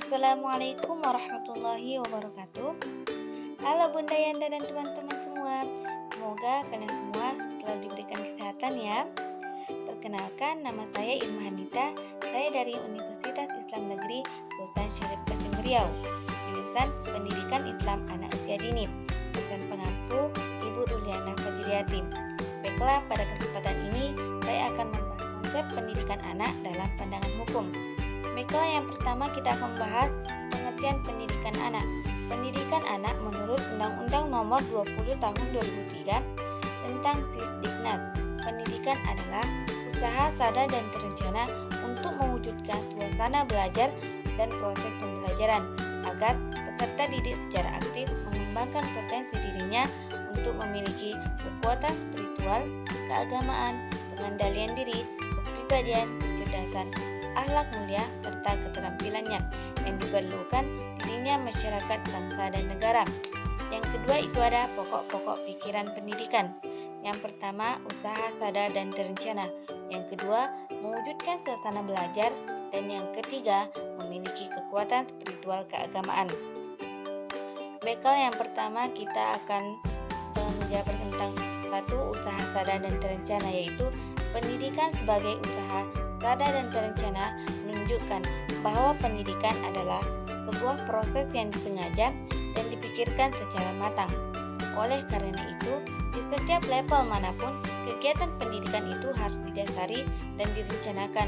Assalamualaikum warahmatullahi wabarakatuh. Halo Bunda Yanda dan teman-teman semua. Semoga kalian semua selalu diberikan kesehatan ya. Perkenalkan, nama saya Irma Hanita. Saya dari Universitas Islam Negeri Sultan Syarif Kasim Riau, jurusan Pendidikan Islam Anak Usia Dini. Dosen pengampu Ibu Ruliana Fajriati. Baiklah, pada kesempatan ini saya akan membahas konsep pendidikan anak dalam pandangan hukum. Baiklah, yang pertama kita akan membahas pengertian pendidikan anak. Pendidikan anak menurut Undang-Undang Nomor 20 Tahun 2003 tentang Sisdiknas. Pendidikan adalah usaha sadar dan terencana untuk mewujudkan suasana belajar dan proses pembelajaran agar peserta didik secara aktif mengembangkan potensi dirinya untuk memiliki kekuatan spiritual, keagamaan, pengendalian diri, kepribadian, kecerdasan, akhlak mulia, serta keterampilannya yang diperlukan dirinya masyarakat, bangsa, dan negara. Yang kedua itu ada pokok-pokok pikiran pendidikan. Yang pertama, usaha sadar dan terencana. Yang kedua, mewujudkan suasana belajar. Dan yang ketiga, memiliki kekuatan spiritual keagamaan. Baiklah, yang pertama kita akan menjawab tentang satu, usaha sadar dan terencana, yaitu pendidikan sebagai usaha sadar dan terencana menunjukkan bahwa pendidikan adalah sebuah proses yang disengaja dan dipikirkan secara matang. Oleh karena itu, di setiap level manapun, kegiatan pendidikan itu harus didasari dan direncanakan,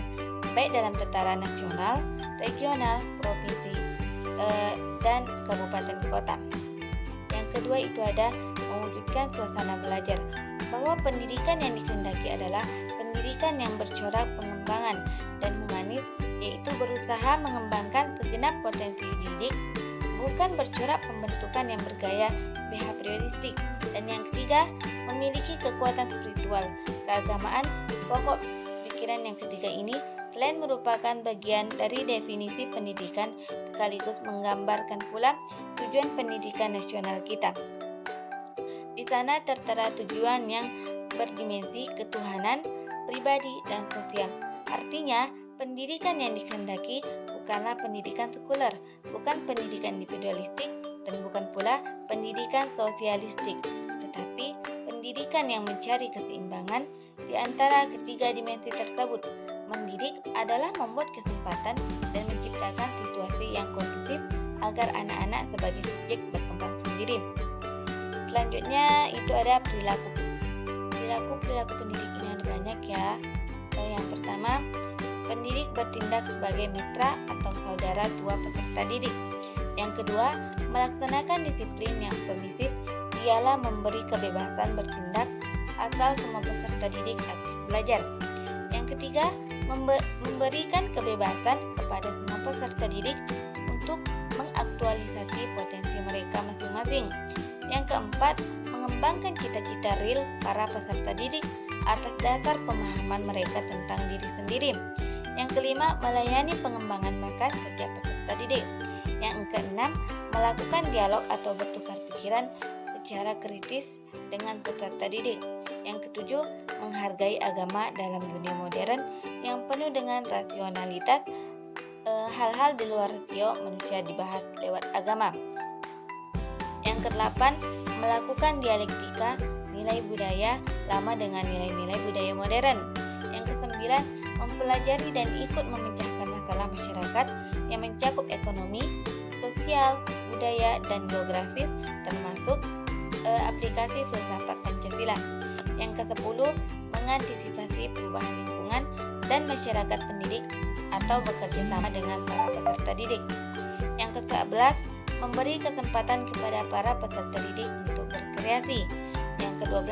baik dalam tataran nasional, regional, provinsi, dan kabupaten kota. Yang kedua itu ada mewujudkan suasana belajar, bahwa pendidikan yang dikehendaki adalah pendidikan yang bercorak pengembangan dan humanis, yaitu berusaha mengembangkan segenap potensi didik, bukan bercorak pembentukan yang bergaya behavioristik. Dan yang ketiga, memiliki kekuatan spiritual, keagamaan. Pokok pikiran yang ketiga ini selain merupakan bagian dari definisi pendidikan, sekaligus menggambarkan pula tujuan pendidikan nasional kita. Di sana tertera tujuan yang berdimensi ketuhanan, pribadi, dan sosial. Artinya, pendidikan yang dikehendaki bukanlah pendidikan sekuler, bukan pendidikan individualistik, dan bukan pula pendidikan sosialistik, tetapi pendidikan yang mencari keseimbangan di antara ketiga dimensi tersebut. Mendidik adalah membuat kesempatan dan menciptakan situasi yang kondusif agar anak-anak sebagai subjek berkembang sendiri. Selanjutnya itu ada perilaku pendidik ini ada banyak ya. Yang pertama, pendidik bertindak sebagai mitra atau saudara tua peserta didik. Yang kedua, melaksanakan disiplin yang permisif ialah memberi kebebasan bertindak asal semua peserta didik aktif belajar. Yang ketiga, memberikan kebebasan kepada semua peserta didik untuk mengaktualisasi potensi mereka masing-masing. Yang keempat, mengembangkan cita-cita real para peserta didik atas dasar pemahaman mereka tentang diri sendiri. Yang kelima, melayani pengembangan bakat setiap peserta didik. Yang keenam, melakukan dialog atau bertukar pikiran secara kritis dengan peserta didik. Yang ketujuh, menghargai agama dalam dunia modern yang penuh dengan rasionalitas. Hal-hal di luar rasio manusia dibahas lewat agama. Yang kedelapan, melakukan dialektika nilai budaya lama dengan nilai-nilai budaya modern. Yang kesembilan, mempelajari dan ikut memecahkan masalah masyarakat yang mencakup ekonomi, sosial, budaya, dan geografis, termasuk aplikasi filsafat Pancasila. Yang kesepuluh, mengantisipasi perubahan lingkungan dan masyarakat pendidik atau bekerja sama dengan para peserta didik. Yang ke-11, memberi kesempatan kepada para peserta didik untuk berkreasi. Yang ke-12,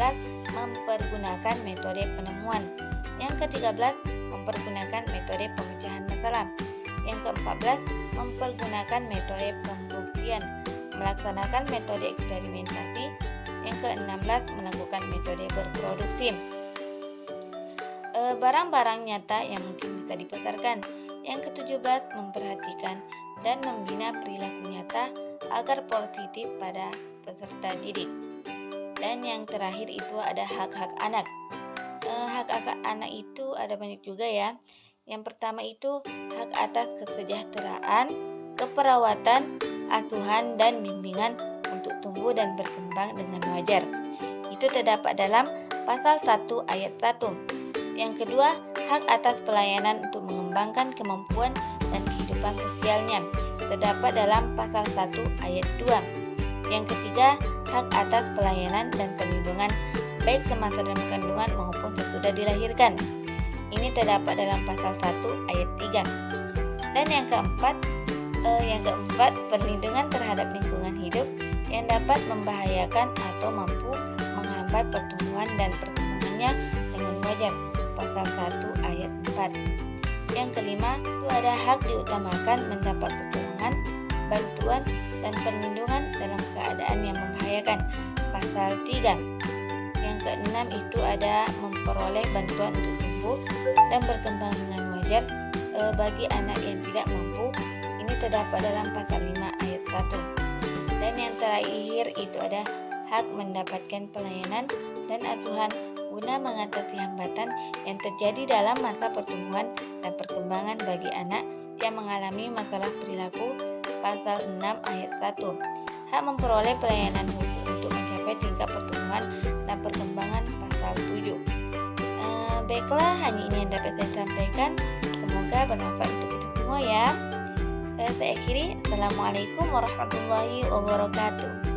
mempergunakan metode penemuan. Yang ke-13, mempergunakan metode pemecahan masalah. Yang ke-14, mempergunakan metode pembuktian, melaksanakan metode eksperimentasi. Yang ke-16, melakukan metode berproduksi. Barang-barang nyata yang mungkin bisa dipasarkan. Yang ke-17, memperhatikan dan membina perilaku nyata agar positif pada peserta didik. Dan yang terakhir itu ada hak-hak anak. Hak-hak anak itu ada banyak juga ya. Yang pertama itu hak atas kesejahteraan, keperawatan, asuhan, dan bimbingan untuk tumbuh dan berkembang dengan wajar. Itu terdapat dalam pasal 1 ayat 1. Yang kedua, hak atas pelayanan untuk mengembangkan kemampuan dan kehidupan sosialnya terdapat dalam pasal 1 ayat 2. Yang ketiga, hak atas pelayanan dan perlindungan baik semasa dalam kandungan maupun sesudah dilahirkan. Ini terdapat dalam pasal 1 ayat 3. Dan yang keempat, perlindungan terhadap lingkungan hidup yang dapat membahayakan atau mampu menghambat pertumbuhan dan perkembangannya dengan wajar. Pasal 1 ayat 4. Yang kelima, itu ada hak diutamakan mendapat pertolongan, bantuan, dan perlindungan dalam keadaan yang membahayakan. Pasal 3. Yang keenam itu ada memperoleh bantuan untuk tumbuh dan berkembang dengan wajar bagi anak yang tidak mampu. Ini terdapat dalam pasal 5 ayat 1. Dan yang terakhir itu ada hak mendapatkan pelayanan dan asuhan guna mengatasi hambatan yang terjadi dalam masa pertumbuhan dan perkembangan bagi anak yang mengalami masalah perilaku. Pasal 6 ayat 1. Hak memperoleh pelayanan khusus untuk mencapai tingkat pertumbuhan dan perkembangan. Pasal 7. Baiklah, hanya ini yang dapat saya sampaikan. Semoga bermanfaat untuk kita semua ya. Saya akhiri. Assalamualaikum warahmatullahi wabarakatuh.